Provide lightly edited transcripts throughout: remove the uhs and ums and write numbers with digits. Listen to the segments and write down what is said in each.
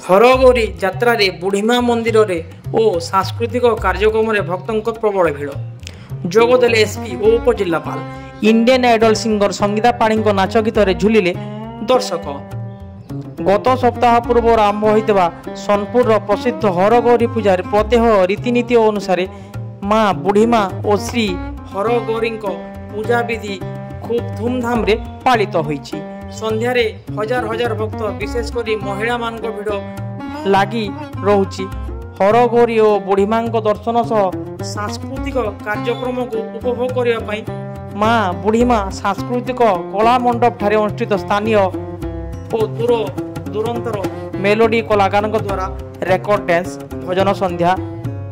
हरगौरी यात्रा बुढ़ीमा मंदिर और सांस्कृतिक कार्यक्रम भक्तों प्रबल भिड़ जोगदेले एसपी और उपजिलापाल इंडियन आइडल सिंगर संगीता पाणी नाच गीत झुलिले दर्शक। गत सप्ताह पूर्व आरंभ होता सोनपुर प्रसिद्ध हरगौरी पूजार प्रत्यह रीतिनीति अनुसार माँ बुढ़ीमा और श्री हरगौरी पूजा विधि खूब धूमधाम रे पालित होईछि। संध्यारे हजार हजार भक्त विशेषकर महिला मान भिड़ लगी रोची। हरगौरी और बुढ़ीमा दर्शन सह सांस्कृतिक कार्यक्रम को उपभोग करने माँ बुढ़ीमा सांस्कृतिक कला मंडप ठारे अनुष्ठित स्थानीय और दूर दूरांतर मेलोडी कलाकार द्वारा रेकर्ड डांस भजन संध्या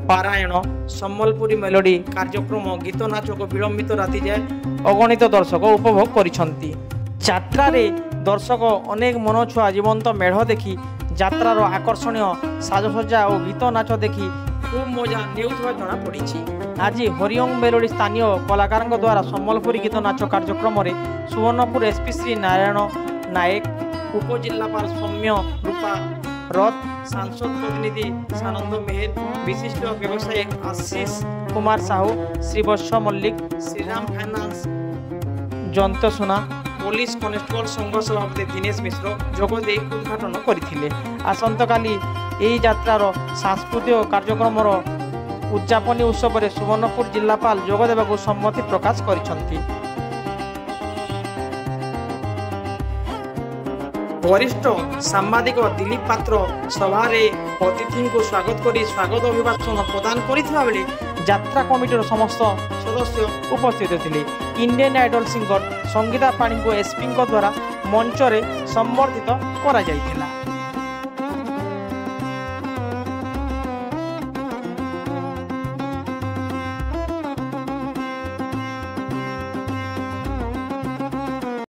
पारायण सम्बलपुरी मेलोडी कार्यक्रम गीत नाच को विलंबित राति जाए अगणित दर्शक उपभोग करिसंती। यात्रा रे दर्शक अनेक मनछुआ जीवंत मेढ़ देखी यात्रार आकर्षणीय साजसज्जा और गीत नाच देखी खूब मजा नेउथवा जना पड़ी। आज हरिओम मेलोडी स्थानीय कलाकार द्वारा सम्बलपुरी गीत नाच कार्यक्रम सुवर्णपुर एसपी श्री नारायण नायक, उपजिलापाल सौम्य रूपा रथ, सांसद प्रतिनिधि सानंद मेहर, विशिष्ट व्यवसायी आशीष कुमार साहू, श्रीवत्स मल्लिक, श्रीराम फाइनान्स जंत सुना, पुलिस कनेस्टेबल संघ सभापति दिनेश मिश्र जोगदे उद्घाटन करथिले। आसंतकाली एही यात्रार सांस्कृतिक कार्यक्रम उद्यापनी उत्सव में सुवर्णपुर जिलापाल जोग देवाक सम्मति प्रकाश करिसंती। वरिष्ठ सांबादिक दिलीप पात्र सभारे अतिथि को स्वागत करी स्वागत अभिभाषण प्रदान करथिबा बेले यात्रा कमिटीर समस्त सदस्य उपस्थित थे। इंडियन आइडल सिंगर संगीता पाणी को एसपी द्वारा मंच रे संबर्धित करा जायतिला।